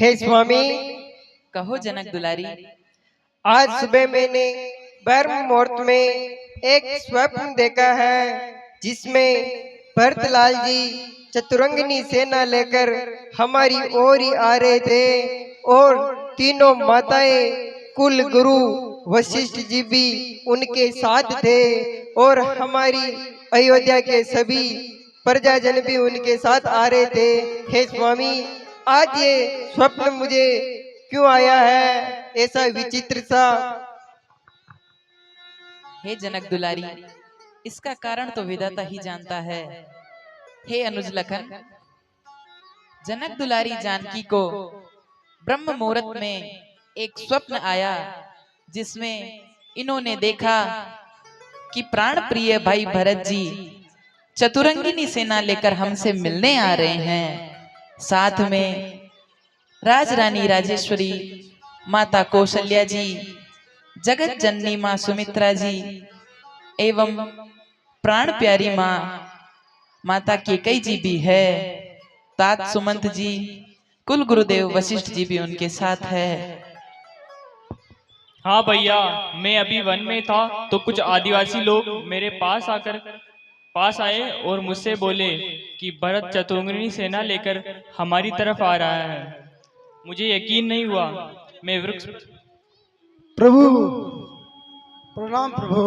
हे स्वामी, कहो जनक दुलारी। आज सुबह मैंने ब्रह्म मुहूर्त में एक स्वप्न देखा है जिसमें भरतलाल जी चतुरंगिनी सेना लेकर हमारी ओर ही आ रहे थे और तीनों माताएं कुल गुरु वशिष्ठ जी भी उनके साथ थे और हमारी अयोध्या के सभी प्रजाजन भी उनके साथ आ रहे थे। हे स्वामी, आज ये स्वप्न मुझे क्यों आया है ऐसा विचित्र सा? हे जनक दुलारी, इसका कारण तो विधाता ही जानता है। हे अनुज लखन, जनक दुलारी जानकी को ब्रह्म मुहूर्त में एक स्वप्न आया जिसमें इन्होंने देखा कि प्राण प्रिय भाई भरत जी चतुरंगिनी सेना लेकर हमसे मिलने आ रहे हैं। साथ में राज रानी राजेश्वरी, माता कौशल्या जी, जगत जननी माँ सुमित्रा जी एवं प्राण प्यारी माँ माता केकई जी भी है। तात सुमंत जी, कुल गुरुदेव वशिष्ठ जी भी उनके साथ है। हाँ भैया, मैं अभी वन में था तो कुछ आदिवासी लोग मेरे पास आए और मुझसे बोले कि भरत चतुरंगिनी सेना लेकर हमारी तरफ आ रहा है। मुझे यकीन नहीं हुआ। मैं वृक्ष प्रभु, प्रणाम प्रभु।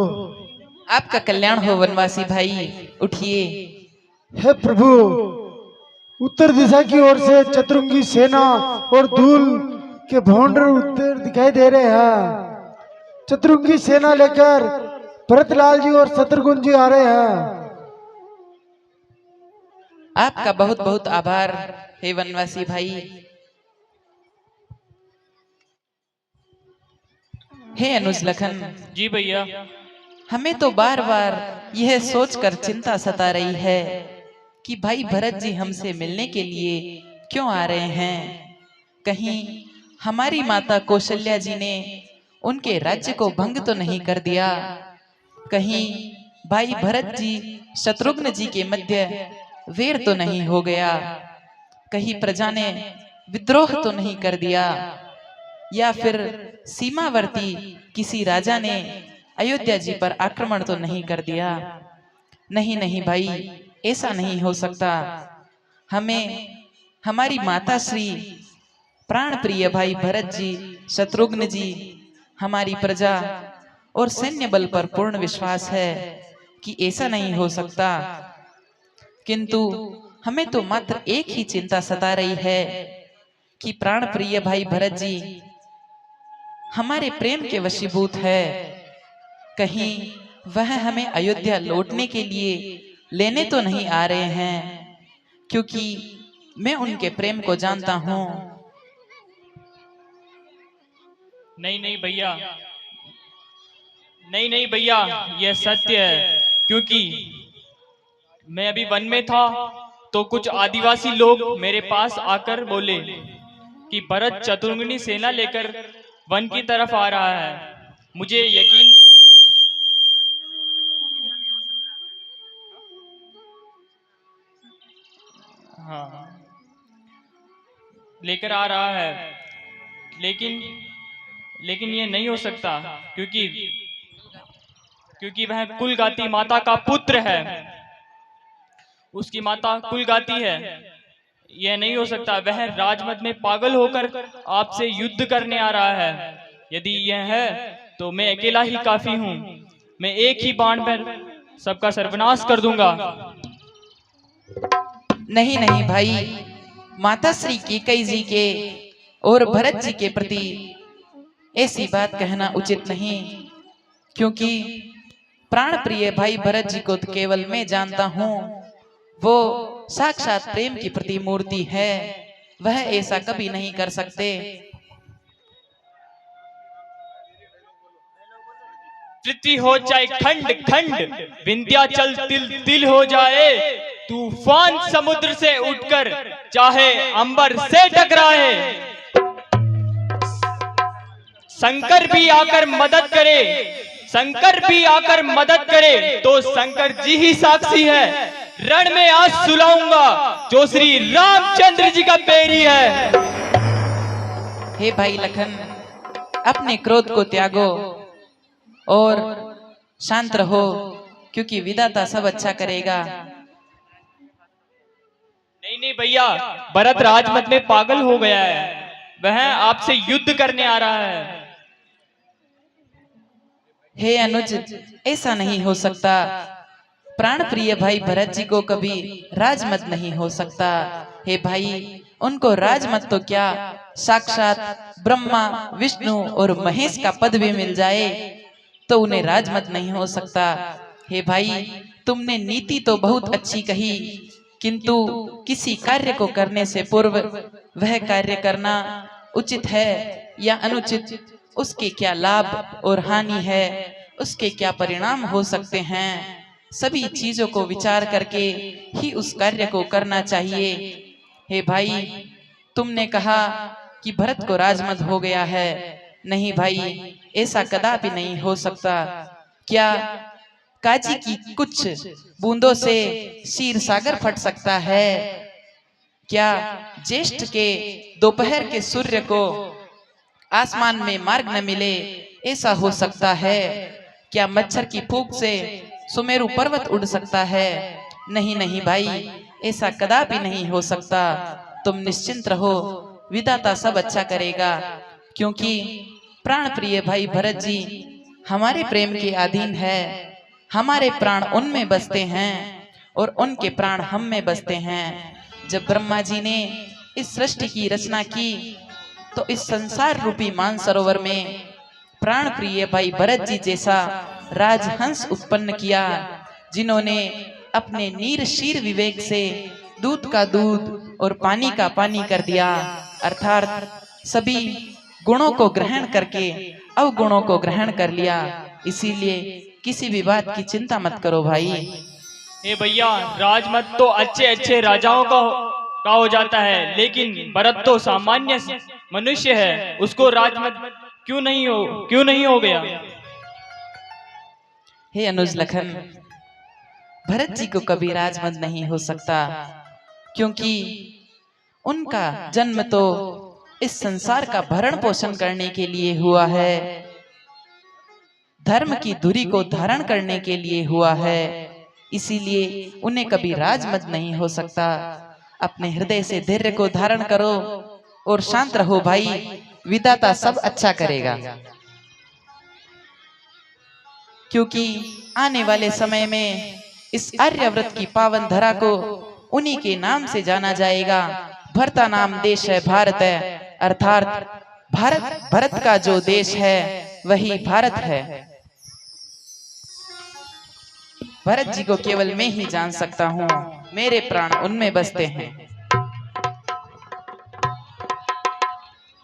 आपका कल्याण हो वनवासी भाई, उठिए। हे प्रभु, उत्तर दिशा की ओर से चतुरंगी सेना और धूल के भौंड उत्तर दिखाई दे रहे हैं। चतुरंगी सेना लेकर भरतलाल जी और शत्रुघ्न जी आ रहे हैं। आपका बहुत बहुत आभार हे वनवासी भाई। हे अनुज लखन जी भैया, हमें तो बार बार यह सोचकर चिंता सता रही है कि भाई भरत जी हमसे मिलने के लिए क्यों आ रहे हैं। कहीं हमारी माता कौशल्या जी ने उनके राज्य को भंग तो नहीं कर दिया। कहीं भाई भरत जी शत्रुघ्न जी के मध्य वेर तो नहीं हो गया। कहीं प्रजा ने विद्रोह तो नहीं कर दिया, या फिर सीमावर्ती किसी राजा ने अयोध्या जी पर आक्रमण तो नहीं कर दिया। नहीं नहीं भाई, ऐसा नहीं हो सकता। हमें हमारी माता श्री प्राण प्रिय भाई भरत जी, शत्रुघ्न जी, हमारी प्रजा और सैन्य बल पर पूर्ण विश्वास है कि ऐसा नहीं हो सकता। किंतु हमें तो मात्र एक ही चिंता सता रही है कि प्राण प्रिय भाई भरत जी हमारे प्रेम के वशीभूत है। कहीं वह हमें अयोध्या लौटने के लिए लेने तो नहीं आ रहे हैं, क्योंकि मैं उनके प्रेम को जानता हूं। नहीं नहीं भैया, नहीं भैया, यह सत्य है। क्योंकि मैं अभी वन में था तो कुछ आदिवासी लोग मेरे पास आकर बोले कि भरत चतुरंगिनी सेना लेकर वन की तरफ आ रहा है। मुझे यकीन हाँ, लेकर आ रहा है, लेकिन ये नहीं हो सकता क्योंकि वह कुलगाती माता का पुत्र है। उसकी माता कुलगाती है। यह नहीं हो सकता। वह राजमत में पागल होकर आपसे युद्ध करने आ रहा है। यदि यह है तो मैं अकेला ही काफी हूं। मैं एक ही बाण पर सबका सर्वनाश कर दूंगा। नहीं नहीं भाई, माता श्री केकई जी के और भरत जी के प्रति ऐसी बात कहना उचित नहीं, क्योंकि प्राण प्रिय भाई भरत जी को तो केवल मैं जानता हूं। वो साक्षात प्रेम की प्रतिमूर्ति है। वह ऐसा कभी नहीं कर सकते। पृथ्वी हो जाए खंड खंड, विंध्याचल तिल तिल हो जाए, तूफान समुद्र से उठकर चाहे अंबर से टकराए, शंकर भी आकर मदद करे तो शंकर जी ही साक्षी है। रण में आज सुलाऊंगा जो श्री रामचंद्र जी का बैरी है। हे भाई लखन, अपने क्रोध को त्यागो और शांत रहो, क्योंकि विधाता सब अच्छा करेगा। नहीं नहीं भैया, भरत राजमत में पागल हो गया है, वह आपसे युद्ध करने आ रहा है। हे अनुज, ऐसा नहीं हो सकता। प्राण प्रिय भाई भरत जी को कभी राजमत नहीं हो सकता। हे भाई, उनको राजमत तो क्या, साक्षात ब्रह्मा विष्णु और महेश का पद भी मिल जाए तो उन्हें राजमत नहीं हो सकता। हे भाई, तुमने नीति तो बहुत अच्छी कही, किंतु किसी कार्य को करने से पूर्व वह कार्य करना उचित है या अनुचित, उसके क्या लाभ और हानि है, उसके क्या परिणाम हो सकते हैं, सभी चीजों को विचार करके ही उस कार्य को करना चाहिए। हे भाई, तुमने कहा कि भरत को राजमत हो गया है। नहीं भाई, ऐसा कदापि नहीं हो सकता। क्या काजी की कुछ बूंदों से क्षीर सागर फट सकता है? क्या ज्येष्ठ के दोपहर के सूर्य को आसमान में मार्ग न मिले, ऐसा हो सकता है? क्या मच्छर की फूंक से सुमेरु पर्वत उड़ सकता है? नहीं नहीं भाई, ऐसा कदापि नहीं हो सकता। तुम निश्चिंत रहो, विधाता सब अच्छा करेगा, क्योंकि प्राण प्रिय भाई भरत जी हमारे प्रेम के अधीन है। हमारे प्राण उनमें बसते हैं और उनके प्राण हम में बसते हैं। जब ब्रह्मा जी ने इस सृष्टि की रचना की तो इस संसार रूपी मानसरोवर में प्राण प्रिय भाई भरत जी जैसा राजहंस उत्पन्न किया, जिन्होंने अपने नीर शीर विवेक से दूध का दूध और पानी का पानी कर दिया, अर्थात सभी गुणों को ग्रहण करके अवगुणों को ग्रहण कर लिया। इसीलिए किसी भी बात की चिंता मत करो भाई। हे भैया, राजमत तो अच्छे अच्छे राजाओं का हो जाता है, लेकिन भरत तो सामान्य मनुष्य है, उसको राजमत क्यों नहीं हो गया? हे अनुज लखन, भरत जी को कभी राजमत नहीं हो सकता, क्योंकि उनका जन्म तो इस संसार का भरण पोषण करने के लिए हुआ है, धर्म की धुरी को धारण करने के लिए हुआ है। इसीलिए उन्हें कभी राजमत नहीं हो सकता। अपने हृदय से धैर्य को धारण करो और शांत रहो भाई, विधाता सब अच्छा करेगा, क्योंकि आने वाले समय में इस आर्यव्रत की पावन धरा को उन्हीं के नाम से जाना जाएगा। भरता नाम देश है भारत है, अर्थात भरत का जो देश है वही भारत है। भरत जी को केवल मैं ही जान सकता हूँ, मेरे प्राण उनमें बसते हैं।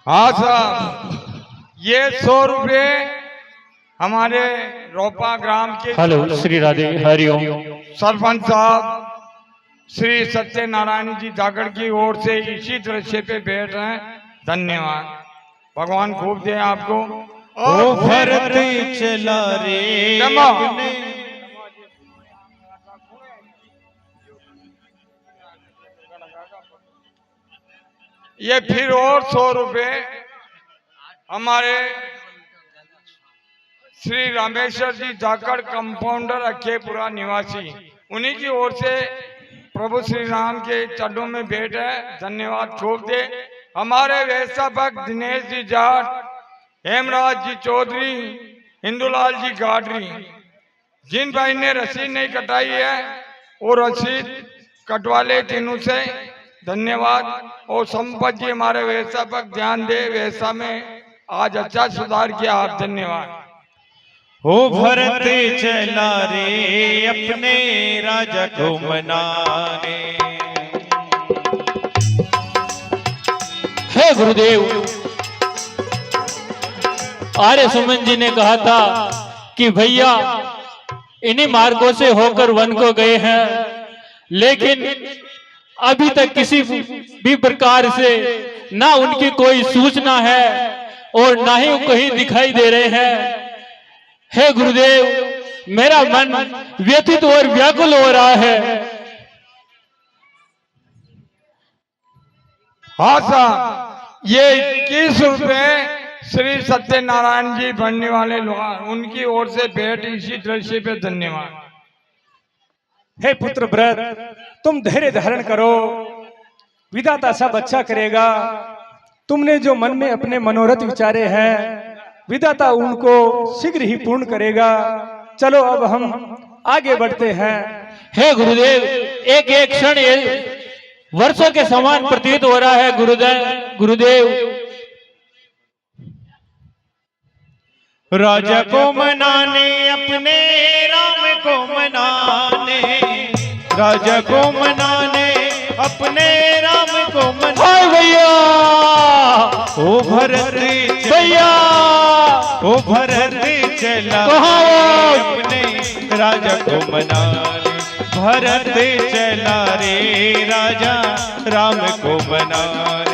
हाँ साहब, ये 100 रुपये हमारे रोपा ग्राम के हेलो श्री राधे हरिओम। सरपंच साहब श्री सत्यनारायण जी जागड़ की ओर से इसी दृश्य पे बैठ रहे हैं। धन्यवाद, भगवान खूब दे आपको। ओ भरत चला रे अपने, ये फिर और 100 रुपये हमारे श्री रामेश्वर जी जाकड़ कंपाउंडर अखेपुरा निवासी, उन्हीं की ओर से प्रभु श्री राम के चरणों में भेंट है। धन्यवाद खूब दे। हमारे व्यवस्थापक दिनेश जी जाट, हेमराज जी चौधरी, हिंदूलाल जी गाडरी, जिन भाई ने रसीद नहीं कटाई है वो रसीद कटवा ले तीनों से। धन्यवाद। और संपत जी हमारे व्यवस्थापक, ध्यान दे व्यवस्था में आज अच्छा सुधार किया आप। धन्यवाद। ओ भरत चला रे अपने राजा को मनाने। हे गुरुदेव, आर्य सुमन जी ने कहा था कि भैया इन्हीं मार्गों से होकर वन को गए हैं, लेकिन अभी तक किसी भी प्रकार से ना उनकी कोई सूचना है और ना ही कहीं दिखाई दे रहे हैं। हे गुरुदेव, मेरा मन व्यथित और व्याकुल हो रहा है। हाँ साहब, ये 21 रुपए श्री सत्यनारायण जी बनने वाले लोग, उनकी ओर से भेंट इसी दृश्य पे। धन्यवाद। हे पुत्र व्रत, तुम धैर्य धारण करो, विधाता सब अच्छा करेगा। तुमने जो मन में अपने मनोरथ विचारे हैं, विधाता उनको शीघ्र ही पूर्ण करेगा। चलो अब हम आगे बढ़ते हैं। हे गुरुदेव, एक एक क्षण वर्षों के समान प्रतीत हो रहा है गुरुदेव। राजा को मनाने अपने राम को मनाने, राजा को मनाने अपने राम को मनाने। भैया ओ भरत भैया, ओ भरत चला अपने राजा को मनाने, भरत चला रे राजा राम को मनाने।